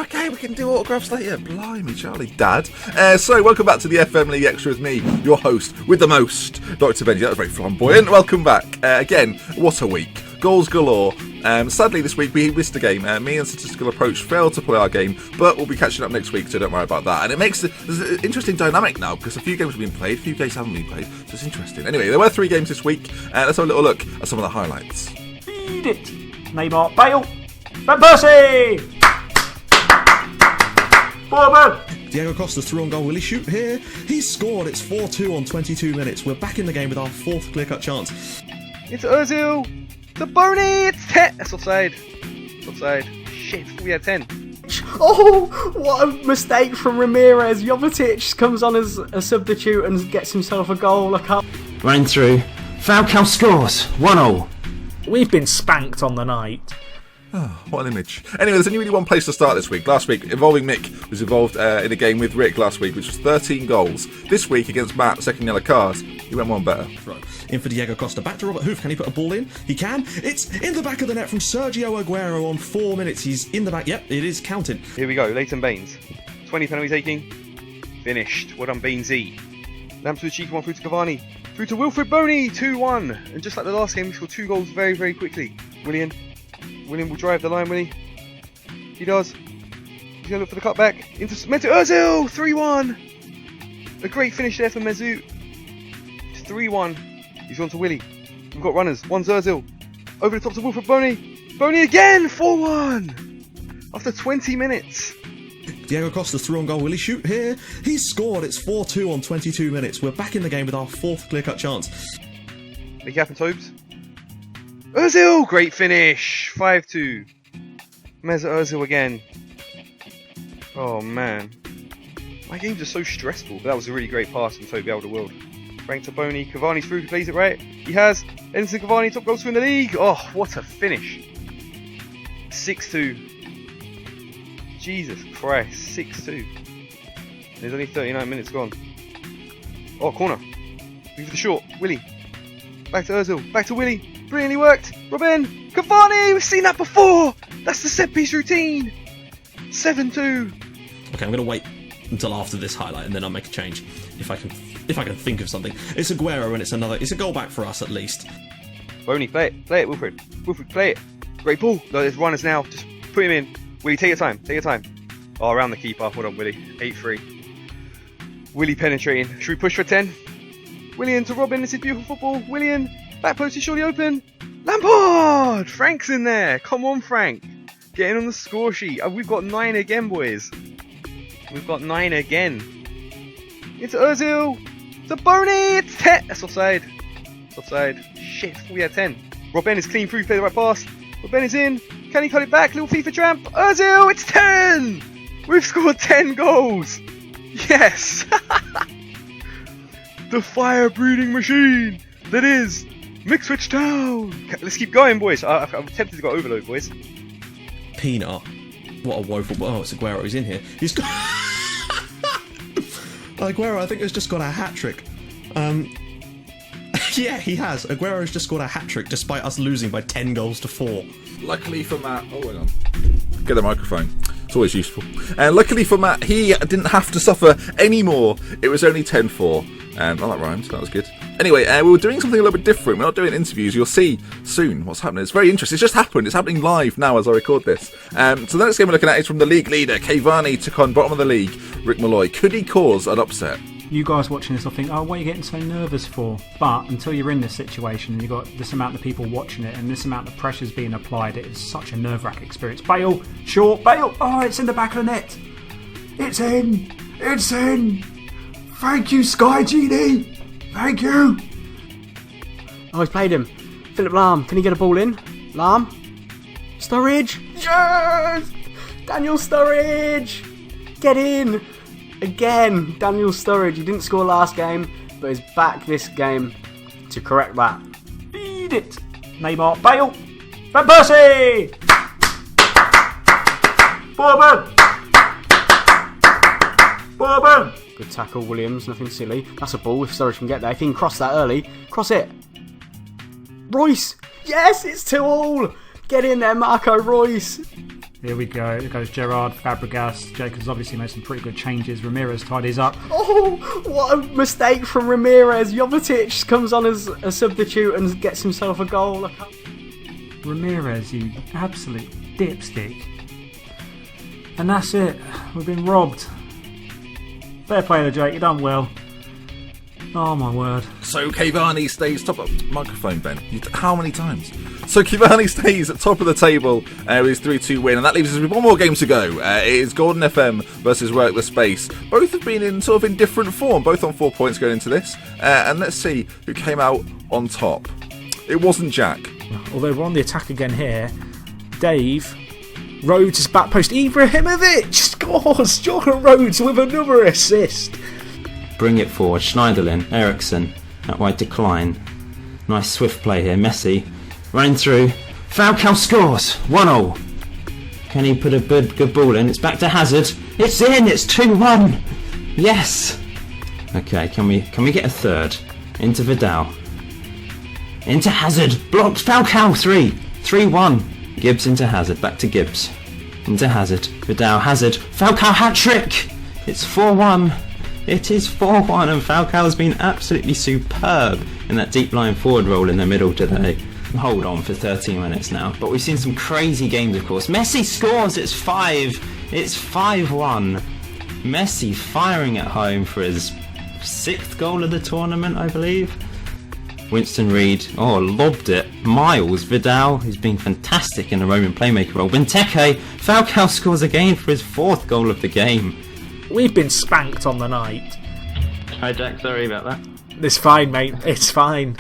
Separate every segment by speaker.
Speaker 1: okay, we can do autographs later. Blimey, Charlie, Dad. So, welcome back to the FM League Extra with me, your host with the most, Dr. Benji. That was very flamboyant. Welcome back. Again, what a week. Goals galore. Sadly, this week we missed a game. Me and Statistical Approach failed to play our game, but we'll be catching up next week, so don't worry about that. And it makes there's an interesting dynamic now, because a few games have been played, a few games haven't been played, so it's interesting. Anyway, there were 3 games this week. Let's have a little look at some of the highlights.
Speaker 2: Feed it! Neymar, Bale, Van Persie! Forward!
Speaker 3: Diego Costa's through on goal. Will he shoot here? He's scored. It's 4-2 on 22 minutes. We're back in the game with our 4th clear-cut chance.
Speaker 4: It's Ozil! To Boney! It's 10! That's offside. Offside. Shit, we had 10.
Speaker 2: Oh, what a mistake from Ramirez. Jovetic comes on as a substitute and gets himself a goal.
Speaker 5: Rain through. Falcao scores. 1-0.
Speaker 2: We've been spanked on the night.
Speaker 1: Oh, what an image. Anyway, there's only really one place to start this week. Last week, involving Mick, was involved in a game with Rick last week, which was 13 goals. This week, against Matt, second yellow card, he went one better.
Speaker 3: Right. In for Diego Costa. Back to Robert Hoof. Can he put a ball in? He can. It's in the back of the net from Sergio Aguero on 4 minutes. He's in the back. Yep, it is counted.
Speaker 4: Here we go, Leighton Baines. 20 penalty taking. Finished. Well done, Bainesy. Lamps with a cheeky one through to Cavani. Through to Wilfred Boney, 2-1. And just like the last game, we scored 2 goals very, very quickly. William will drive the line, will he? He does. He's going to look for the cutback. Into Mesut Ozil, 3-1. A great finish there for Mesut. 3-1. He's on to Willie. We've got runners. One's Ozil. Over the top to Wilfred Boney. Boney again, 4-1. After 20 minutes.
Speaker 3: Diego Costa's through on goal. Will he shoot here? He's scored. It's 4-2 on 22 minutes. We're back in the game with our 4th clear-cut chance.
Speaker 4: Big gap and Tobes. Ozil! Great finish! 5-2. Mesut Ozil again. Oh man. My games are so stressful. But that was a really great pass from Toby out of the world. Frank to Boney. Cavani's through. He plays it right. He has. Edinson Cavani, top goal scorer in the league. Oh, what a finish. 6-2. Jesus Christ. 6-2. There's only 39 minutes gone. Oh, corner. Move the short. Willie. Back to Ozil. Back to Willie. Brilliantly worked. Robin. Cavani. We've seen that before. That's the set piece routine. 7-2.
Speaker 3: Okay, I'm going to wait until after this highlight and then I'll make a change if I can think of something. It's Aguero and it's a goal back for us at least.
Speaker 4: Boney, play it, Wilfred. Wilfred, play it. Great ball. No, there's runners now. Just put him in. Willie, take your time. Oh, around the keeper. Hold on, Willie. 8-3. Willie penetrating. Should we push for 10? Willian to Robin. This is beautiful football. Willian. Back post is surely open. Lampard! Frank's in there. Come on, Frank. Getting on the score sheet. We've got 9 again, boys. We've got 9 again. It's Ozil. To Boney. It's 10. That's offside. Shit, we had 10. Robin is clean through. Play the right pass. Robin is in. Can he cut it back? Little FIFA tramp. Ozil. It's 10. We've scored 10 goals. Yes. The fire-breathing machine that is Mixwich Town. Let's keep going, boys. I'm tempted to go overload, boys.
Speaker 3: Peanut. What a woeful... Oh, it's Aguero. He's in here. He's got... Aguero, I think, has just got a hat-trick. Yeah, he has. Aguero's just scored a hat-trick despite us losing by 10 goals to 4.
Speaker 1: Luckily for Matt... Oh, hang on. Get the microphone. It's always useful. Luckily for Matt, he didn't have to suffer anymore. It was only 10-4. Oh, that rhymes. That was good. Anyway, we were doing something a little bit different. We're not doing interviews. You'll see soon what's happening. It's very interesting. It's just happened. It's happening live now as I record this. So the next game we're looking at is from the league leader. Cavani took on bottom of the league, Rick Malaloy. Could he cause an upset?
Speaker 2: You guys watching this will think, oh, what are you getting so nervous for? But until you're in this situation and you've got this amount of people watching it and this amount of pressure's being applied, it is such a nerve-wracking experience. Bale, short, Bale. Oh, it's in the back of the net. It's in. Thank you, Sky Genie. Thank you. Oh, he's played him. Philip Lahm. Can he get a ball in? Lahm. Sturridge. Yes. Daniel Sturridge. Get in. Again, Daniel Sturridge. He didn't score last game, but he's back this game to correct that. Feed it. Neymar. Bale. Van Persie. Bourbon. Good tackle, Williams. Nothing silly. That's a ball. If Sturridge can get there, if he can cross that early, cross it. Royce. Yes, it's 2-2. Get in there, Marco Royce.
Speaker 6: Here we go. It goes Gerrard, Fabregas. Jacobs obviously made some pretty good changes. Ramirez tidies up.
Speaker 2: Oh, what a mistake from Ramirez. Jovetic comes on as a substitute and gets himself a goal.
Speaker 6: Ramirez, you absolute dipstick. And that's it. We've been robbed. Fair play to Jake. You done well. Oh my word.
Speaker 1: So Cavani stays top of microphone, Ben. How many times? So Cavani stays at top of the table with his 3-2 win, and that leaves us with one more game to go. It is Golden FM versus Work the Space. Both have been in different form, both on 4 points going into this. And let's see who came out on top. It wasn't Jack.
Speaker 6: Although we're on the attack again here. Dave. Rhodes is back post. Ibrahimovic scores. Jordan Rhodes with another assist.
Speaker 5: Bring it forward. Schneiderlin, Eriksson, that wide decline. Nice swift play here. Messi running through. Falcao scores. 1-0. Can he put a good ball in? It's back to Hazard. It's in. It's 2-1. Yes. Okay. Can we get a third? Into Vidal. Into Hazard. Blocked. Falcao 3-1. Gibbs into Hazard. Back to Gibbs. Into Hazard. Vidal. Hazard. Falcao hat trick. It's 4-1. It is 4-1, and Falcao's been absolutely superb in that deep line forward role in the middle today. Hold on for 13 minutes now. But we've seen some crazy games, of course. Messi scores. It's 5. It's 5-1. Messi firing at home for his 6th goal of the tournament, I believe. Winston Reid, lobbed it. Miles, Vidal, who's been fantastic in the Roman playmaker role. Benteke, Falcao scores again for his 4th goal of the game.
Speaker 6: We've been spanked on the night.
Speaker 5: Hi Jack, sorry about that.
Speaker 6: It's fine, mate. It's fine.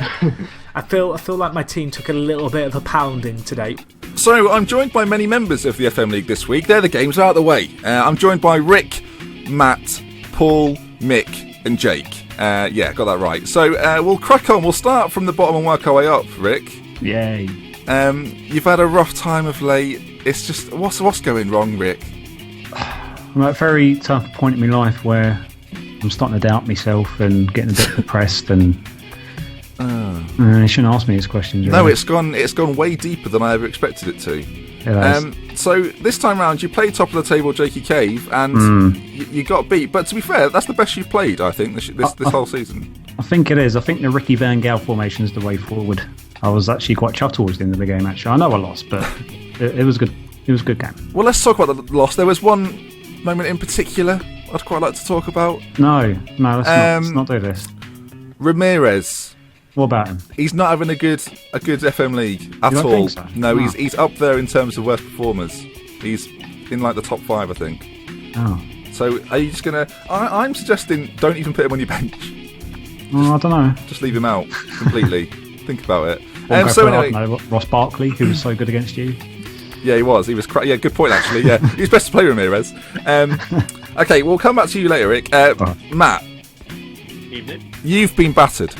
Speaker 6: I feel like my team took a little bit of a pounding today.
Speaker 1: So I'm joined by many members of the FM League this week. They're the games out of the way. I'm joined by Rick, Matt, Paul, Mick and Jake. Yeah, got that right. So we'll crack on. We'll start from the bottom and work our way up, Rick.
Speaker 7: Yay.
Speaker 1: You've had a rough time of late. It's just, what's going wrong, Rick?
Speaker 7: I'm at a very tough point in my life where I'm starting to doubt myself and getting a bit depressed, and you shouldn't ask me these questions. Really.
Speaker 1: No, it's gone way deeper than I ever expected it to. So this time round, you played top of the table, Jakey Cave, and you got beat. But to be fair, that's the best you've played, I think, this whole season.
Speaker 7: I think it is. I think the Ricky Van Gaal formation is the way forward. I was actually quite chuffed towards the end of the game. Actually, I know I lost, but it was good. It was a good game.
Speaker 1: Well, let's talk about the loss. There was one moment in particular I'd quite like to talk about.
Speaker 7: No, let's not do this.
Speaker 1: Ramirez.
Speaker 7: What about him?
Speaker 1: He's not having a good FM League at all.
Speaker 7: Think so?
Speaker 1: No, he's up there in terms of worst performers. He's in like the top 5, I think.
Speaker 7: Oh.
Speaker 1: So are you just gonna? I'm suggesting don't even put him on your bench.
Speaker 7: I don't know.
Speaker 1: Just leave him out completely. Think about it.
Speaker 7: So anyway, Ross Barkley, who was so good against you.
Speaker 1: Yeah, he was. Yeah, good point actually. Yeah, he's best to play Ramirez. Okay, we'll come back to you later, Rick. Matt.
Speaker 8: Evening.
Speaker 1: You've been battered.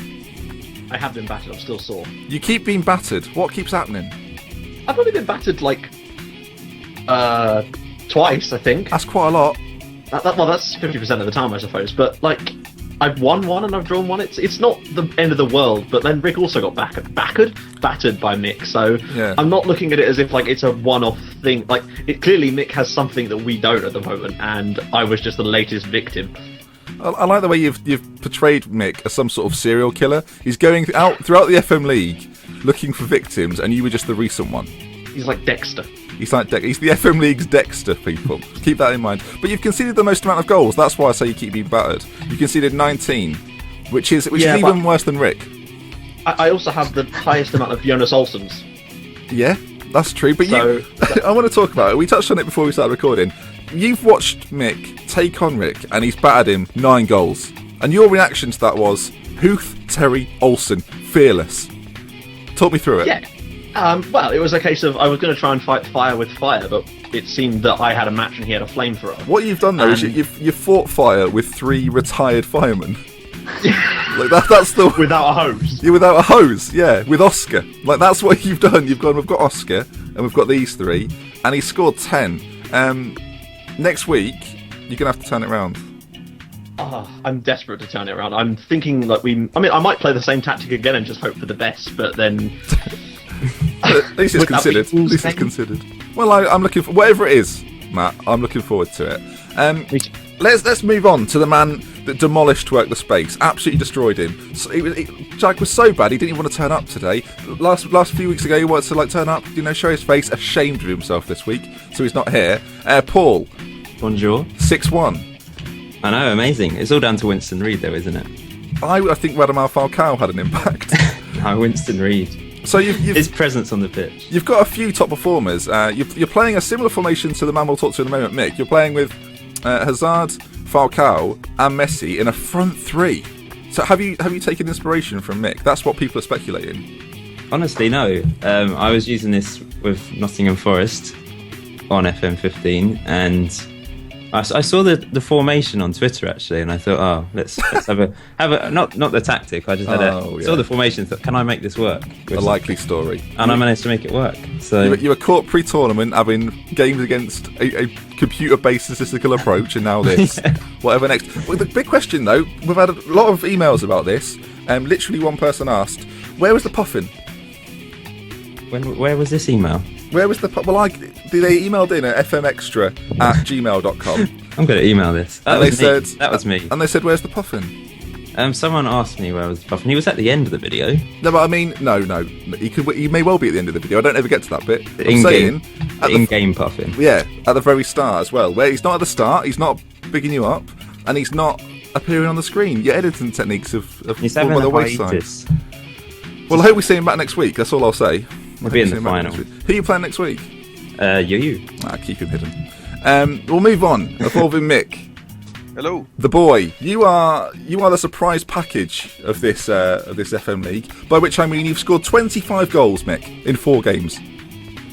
Speaker 8: I have been battered. I'm still sore.
Speaker 1: You keep being battered. What keeps happening?
Speaker 8: I've only been battered twice, I think.
Speaker 1: That's quite a lot.
Speaker 8: Well, that's 50% of the time, I suppose. But I've won one and I've drawn one. It's not the end of the world. But then Rick also got battered by Mick. So yeah. I'm not looking at it as if it's a one-off thing. Clearly Mick has something that we don't at the moment, and I was just the latest victim.
Speaker 1: I like the way you've portrayed Mick as some sort of serial killer. He's going out throughout the FM League looking for victims, and you were just the recent one.
Speaker 8: He's like Dexter.
Speaker 1: He's the FM League's Dexter, people. Keep that in mind. But you've conceded the most amount of goals. That's why I say you keep being battered. You conceded 19, which is even worse than Rick.
Speaker 8: I also have the highest amount of Jonas Olssons.
Speaker 1: Yeah, that's true. But I want to talk about it. We touched on it before we started recording. You've watched Mick take on Rick, and he's battered him 9 goals. And your reaction to that was, Huth, Terry, Olsen, fearless. Talk me through it.
Speaker 8: Yeah. Well, it was a case of I was going to try and fight fire with fire, but it seemed that I had a match and he had a flamethrower.
Speaker 1: What you've done though is you've fought fire with 3 retired firemen. That's the
Speaker 8: without a hose.
Speaker 1: Yeah, without a hose. Yeah, with Oscar. That's what you've done. You've gone. We've got Oscar and we've got these 3, and he scored 10. Next week you're gonna have to turn it around.
Speaker 8: I'm desperate to turn it around. I'm thinking I might play the same tactic again and just hope for the best, but then.
Speaker 1: At least it's considered. At least it's considered. Well, I'm looking for whatever it is, Matt. I'm looking forward to it. Let's move on to the man that demolished Work the Space, absolutely destroyed him. So Jack was so bad he didn't even want to turn up today. Last few weeks ago he wanted to turn up, show his face. Ashamed of himself this week, so he's not here. Paul,
Speaker 5: bonjour.
Speaker 1: 6-1.
Speaker 5: I know, amazing. It's all down to Winston Reid, though, isn't it?
Speaker 1: I think Radamel Falcao had an impact.
Speaker 5: No, Winston Reid.
Speaker 1: So you've
Speaker 5: his presence on the pitch.
Speaker 1: You've got a few top performers. You're playing a similar formation to the man we'll talk to in a moment, Mick. You're playing with Hazard, Falcao, and Messi in a front three. So have you taken inspiration from Mick? That's what people are speculating.
Speaker 5: Honestly, no. I was using this with Nottingham Forest on FM15, and I saw the formation on Twitter actually, and I thought, oh, let's have a not the tactic. I just saw the formation. Thought, can I make this work?
Speaker 1: A likely story,
Speaker 5: and I managed to make it work. So
Speaker 1: you were caught pre-tournament having games against a computer-based statistical approach, and now this. Whatever next. Well, the big question though, we've had a lot of emails about this. Literally, one person asked, "Where was the puffin?"
Speaker 5: Where was this email?
Speaker 1: Where was the... Well, they emailed in at fmextra@gmail.com.
Speaker 5: I'm going to email this. That was me.
Speaker 1: And they said, where's the puffin?
Speaker 5: Someone asked me where was the puffin. He was at the end of the video.
Speaker 1: No, but I mean, no. He may well be at the end of the video. I don't ever get to that bit.
Speaker 5: The in-game puffin.
Speaker 1: Yeah, at the very start as well. Where he's not at the start, he's not bigging you up, and he's not appearing on the screen. Your editing techniques have fallen by the wayside. Well, I hope we see him back next week. That's all I'll say.
Speaker 5: We'll be in the final.
Speaker 1: Who are you playing next week?
Speaker 5: You.
Speaker 1: Keep him hidden. We'll move on. Involving Mick.
Speaker 4: Hello.
Speaker 1: The boy. You are the surprise package of this FM League. By which I mean you've scored 25 goals, Mick, in 4 games.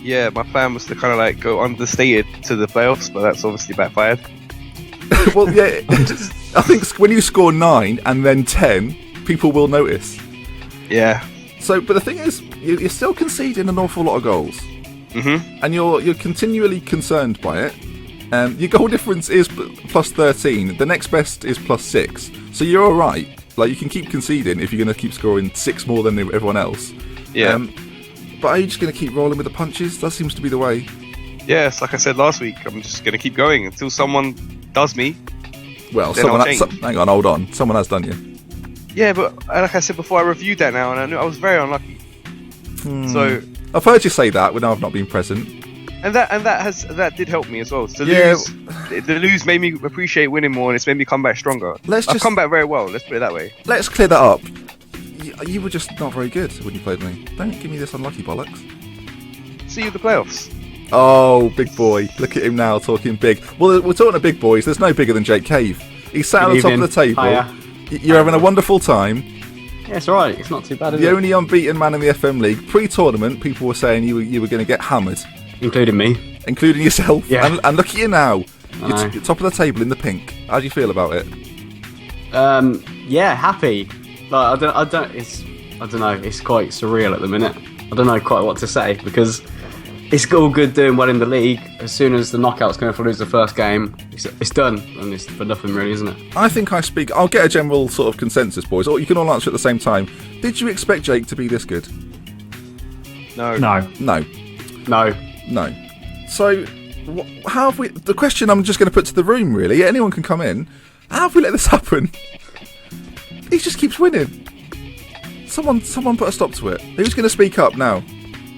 Speaker 4: Yeah, my plan was to kind of go understated to the playoffs, but that's obviously backfired.
Speaker 1: Well, yeah. I think when you score 9 and then 10, people will notice.
Speaker 4: Yeah.
Speaker 1: So, but the thing is, you're still conceding an awful lot of goals, and you're continually concerned by it. Your goal difference is plus 13. The next best is plus 6. So you're all right. You can keep conceding if you're going to keep scoring 6 more than everyone else.
Speaker 4: Yeah.
Speaker 1: But are you just going to keep rolling with the punches? That seems to be the way.
Speaker 4: Yeah, it's like I said last week. I'm just going to keep going until someone does me.
Speaker 1: Well, hang on, hold on. Someone has done you.
Speaker 4: Yeah, but like I said before, I reviewed that now, and I knew I was very unlucky. So
Speaker 1: I've heard you say that when I've not been present,
Speaker 4: and that did help me as well. So the lose made me appreciate winning more, and it's made me come back stronger. I've come back very well. Let's put it that way.
Speaker 1: Let's clear that up. You were just not very good when you played me. Don't give me this unlucky bollocks.
Speaker 4: See you at the playoffs.
Speaker 1: Oh, big boy! Look at him now talking big. Well, we're talking to big boys. There's no bigger than Jake Cave. He's sat on the top of the table.
Speaker 2: Hiya.
Speaker 1: You're having a wonderful time.
Speaker 2: Yeah, it's alright. It's not too bad, is it?
Speaker 1: The only unbeaten man in the FM League. Pre-tournament, people were saying you were going to get hammered.
Speaker 2: Including me.
Speaker 1: Including yourself.
Speaker 2: Yeah.
Speaker 1: And look at you now. You're top of the table in the pink. How do you feel about it?
Speaker 2: Yeah, happy. I don't know. It's quite surreal at the minute. I don't know quite what to say because it's all good doing well in the league. As soon as the knockout's going to lose the first game, it's done, and it's for nothing really, isn't it?
Speaker 1: I think I'll get a general sort of consensus, boys, or you can all answer at the same time. Did you expect Jake to be this good?
Speaker 4: No.
Speaker 1: So, how have we... The question I'm just going to put to the room, really, anyone can come in. How have we let this happen? He just keeps winning. Someone put a stop to it. Who's going to speak up now?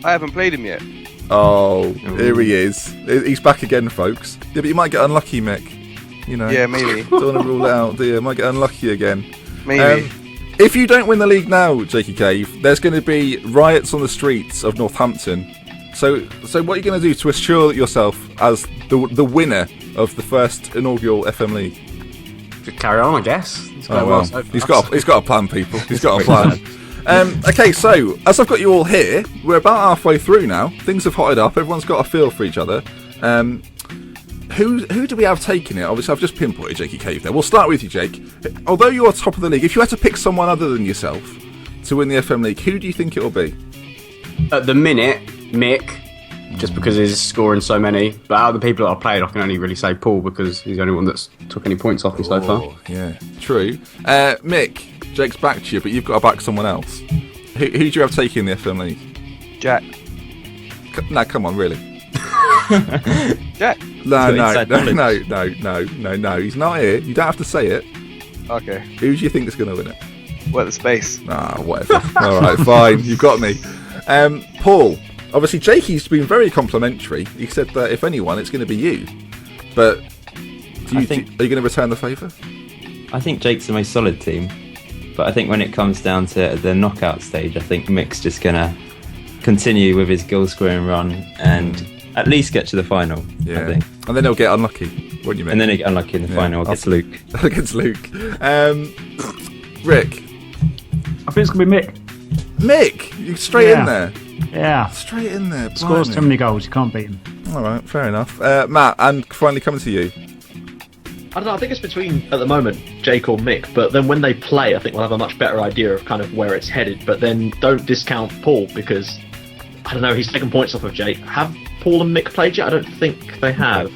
Speaker 4: I haven't played him yet.
Speaker 1: Oh, here he is. He's back again, folks. Yeah, but you might get unlucky, Mick.
Speaker 4: Yeah, maybe.
Speaker 1: Don't want to rule it out, do you? Might get unlucky again.
Speaker 4: Maybe.
Speaker 1: If you don't win the league now, Jakey Cave, there's going to be riots on the streets of Northampton. So what are you going to do to assure yourself as the winner of the first inaugural FM League?
Speaker 2: Just carry on, I guess.
Speaker 1: He's got a plan, people. He's got a plan. Okay, so as I've got you all here, we're about halfway through now. Things have hotted up. Everyone's got a feel for each other. Who do we have taking it? Obviously, I've just pinpointed Jakey Cave there. We'll start with you, Jake. Although you are top of the league, if you had to pick someone other than yourself to win the FM League, who do you think it will be?
Speaker 2: At the minute, Mick, just because he's scoring so many. But out of the people that I've played, I can only really say Paul because he's the only one that's took any points off me so far.
Speaker 1: Yeah, true. Mick, Jake's back to you, but you've got to back someone else. Who do you have taking the FM League?
Speaker 4: Jack.
Speaker 1: No, come on, really.
Speaker 4: Jack.
Speaker 1: No,
Speaker 5: inside knowledge.
Speaker 1: no. He's not here. You don't have to say it.
Speaker 4: Okay.
Speaker 1: Who do you think is going to win it?
Speaker 4: What the space?
Speaker 1: Ah, whatever. All right, fine. You've got me. Paul, obviously Jakey's been very complimentary. He said that if anyone, it's going to be you. But are you going to return the favour?
Speaker 5: I think Jake's the most solid team. But I think when it comes down to the knockout stage, I think Mick's just going to continue with his goal scoring run and at least get to the final.
Speaker 1: Yeah.
Speaker 5: I think.
Speaker 1: And then he'll get unlucky, won't you, Mick?
Speaker 5: And then he'll get unlucky in the final against Luke.
Speaker 1: Against Luke. Rick.
Speaker 7: I think it's going to be Mick.
Speaker 1: Mick, you straight in there.
Speaker 7: Yeah.
Speaker 1: Straight in there.
Speaker 7: Scores too many goals, you can't beat him.
Speaker 1: All right, fair enough. Matt, and finally coming to you.
Speaker 8: I don't know, I think it's between, at the moment, Jake or Mick, but then when they play, I think we'll have a much better idea of kind of where it's headed. But then don't discount Paul, because, I don't know, he's taken points off of Jake. Have Paul and Mick played yet? I don't think they have.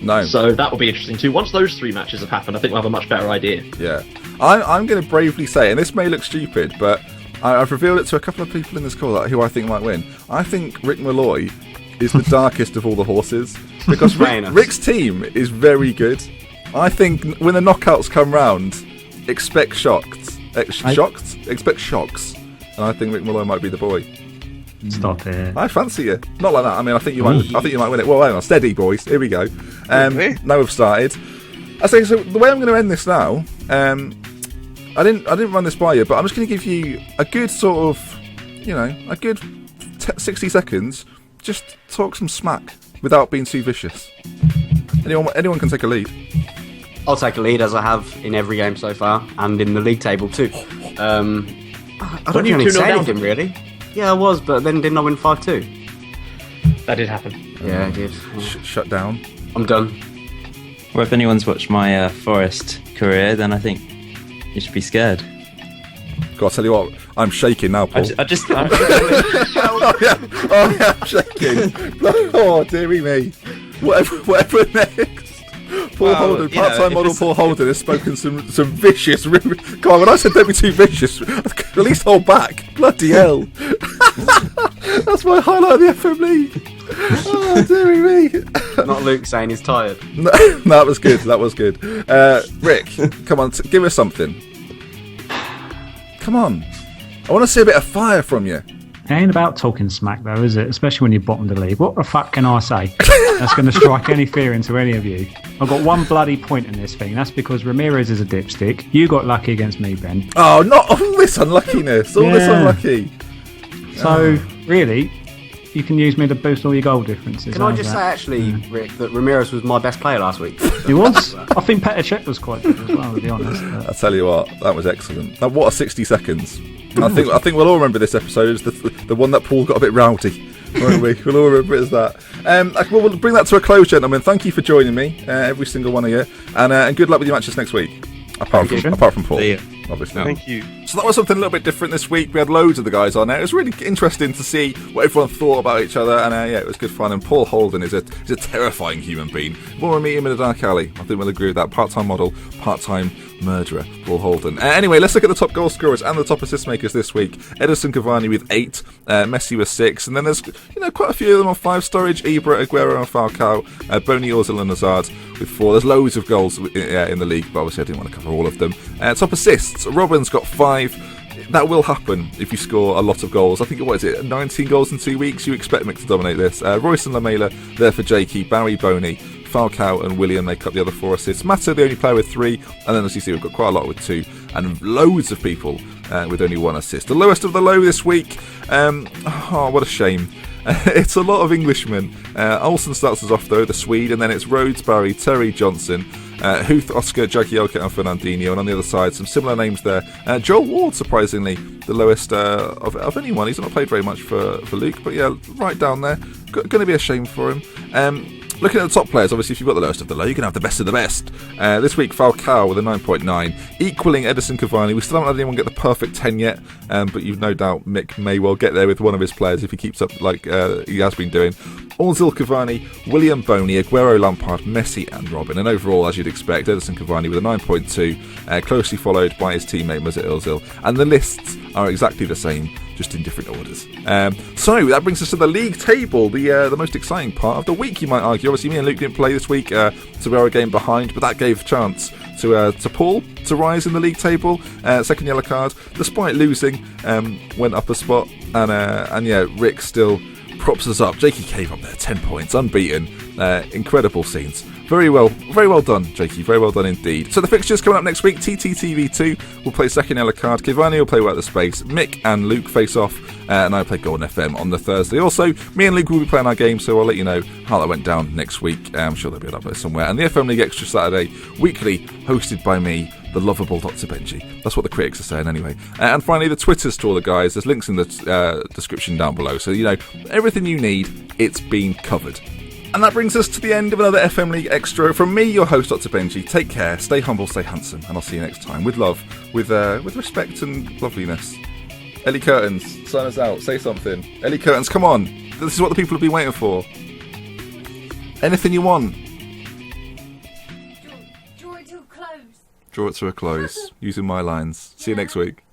Speaker 1: No.
Speaker 8: So that will be interesting too. Once those 3 matches have happened, I think we'll have a much better idea.
Speaker 1: Yeah. I'm going to bravely say, and this may look stupid, but I've revealed it to a couple of people in this call who I think might win. I think Rick Malaloy is the darkest of all the horses, because Rick's team is very good. I think when the knockouts come round, expect shocks. Expect shocks. And I think Rick Malloy might be the boy.
Speaker 7: Stop it.
Speaker 1: I fancy you. Not like that. I mean, I think you might win it. Well, hang on, steady, boys. Here we go. Now we've started. I say so. The way I'm going to end this now. I didn't run this by you, but I'm just going to give you a good sort of, a good 60 seconds. Just talk some smack without being too vicious. Anyone can take a lead.
Speaker 2: I'll take a lead, as I have in every game so far, and in the league table too. I don't think I need to say anything, really. Yeah, I was, but then didn't I win 5-2?
Speaker 8: That did happen.
Speaker 2: Yeah, it did.
Speaker 1: Shut down.
Speaker 2: I'm done.
Speaker 5: Well, if anyone's watched my Forest career, then I think you should be scared.
Speaker 1: God, I'll tell you what, I'm shaking now, Paul.
Speaker 5: I just
Speaker 1: I'm shaking. Oh, dearie me. Whatever next. Paul Holden, part-time model Paul Holden has spoken some vicious. Come on, when I said don't be too vicious, at least hold back. Bloody hell. That's my highlight of the FM League. Oh, dearie me.
Speaker 2: Not Luke saying he's tired.
Speaker 1: No, that was good. Rick, come on, give us something. Come on. I want to see a bit of fire from you.
Speaker 7: It ain't about talking smack, though, is it? Especially when you're bottom of the league. What the fuck can I say that's going to strike any fear into any of you? I've got one bloody point in this thing. That's because Ramirez is a dipstick. You got lucky against me, Ben.
Speaker 1: Oh, not all this unluckiness. All this unlucky.
Speaker 7: So, really, you can use me to boost all your goal differences.
Speaker 2: Can I just say, actually, Rick, that Ramirez was my best player last week?
Speaker 7: He was? I think Petr Cech was quite good as well, to be honest.
Speaker 1: I'll tell you what, that was excellent. What a 60 seconds. I think we'll all remember this episode as the one that Paul got a bit rowdy, won't we? We'll all remember it as that. We'll bring that to a close, gentlemen. Thank you for joining me, every single one of you, and good luck with your matches next week. Apart from Paul, obviously.
Speaker 4: Thank you.
Speaker 1: So that was something a little bit different this week. We had loads of the guys on there. It was really interesting to see what everyone thought about each other, and it was good fun. And Paul Holden is a terrifying human being. When we meet him in a dark alley, I think we'll agree with that. Part-time model, part-time murderer, Paul Holden. Anyway, let's look at the top goal scorers and the top assist makers this week. Edinson Cavani with 8, Messi with 6, and then there's quite a few of them on 5. Sturridge, Ibra, Aguero, and Falcao. Bony, Ozil, and Hazard with 4. There's loads of goals in the league, but obviously I didn't want to cover all of them. Top assists, Robin's got 5. That will happen if you score a lot of goals. I think, 19 goals in 2 weeks? You expect Mick to dominate this. Royce and Lamela there for Jakey, Barry, Boney, Falcao and William make up the other 4 assists. Mata, the only player with 3, and then as you see, we've got quite a lot with 2, and loads of people with only 1 assist. The lowest of the low this week. What a shame. It's a lot of Englishmen. Olsen starts us off though, the Swede, and then it's Rhodes, Barry, Terry, Johnson, Huth, Oscar, Jagielka and Fernandinho, and on the other side some similar names there. Joel Ward, surprisingly, the lowest of anyone. He's not played very much for Luke, but yeah, right down there. Going to be a shame for him. Looking at the top players, obviously if you've got the lowest of the low, you can have the best of the best. This week Falcao with a 9.9, equaling Edinson Cavani. We still haven't had anyone get the perfect 10 yet, but you've no doubt Mick may well get there with one of his players if he keeps up like he has been doing. Ozil, Cavani, William, Boney, Aguero, Lampard, Messi and Robin. And overall, as you'd expect, Edison Cavani with a 9.2, closely followed by his teammate Mesut Ozil. And the lists are exactly the same, just in different orders. So that brings us to the league table, the most exciting part of the week, you might argue. Obviously, me and Luke didn't play this week, so we are a game behind, but that gave a chance to Paul to rise in the league table. Second yellow card, despite losing, went up a spot, and yeah, Rick still props us up. Jakey came up there, 10 points, unbeaten, incredible scenes. Very well done, Jakey. Very well done indeed. So the fixtures coming up next week. TTTV2 will play second yellow card. Kivani will play Without the Space. Mick and Luke face off, and I play Golden FM on the Thursday. Also, me and Luke will be playing our game, so I'll let you know how that went down next week. I'm sure there'll be an upload somewhere. And the FM League Extra Saturday, weekly, hosted by me, the lovable Dr. Benji. That's what the critics are saying anyway. And finally, the Twitters to all the guys. There's links in the description down below. So, you know, everything you need, it's been covered. And that brings us to the end of another FM League Extra. From me, your host, Dr. Benji. Take care, stay humble, stay handsome, and I'll see you next time. With love, with respect and loveliness. Ellie Curtains, sign us out, say something. Ellie Curtains, come on. This is what the people have been waiting for. Anything you want.
Speaker 9: Draw it to a close.
Speaker 1: Draw it to a close, using my lines. See you next week.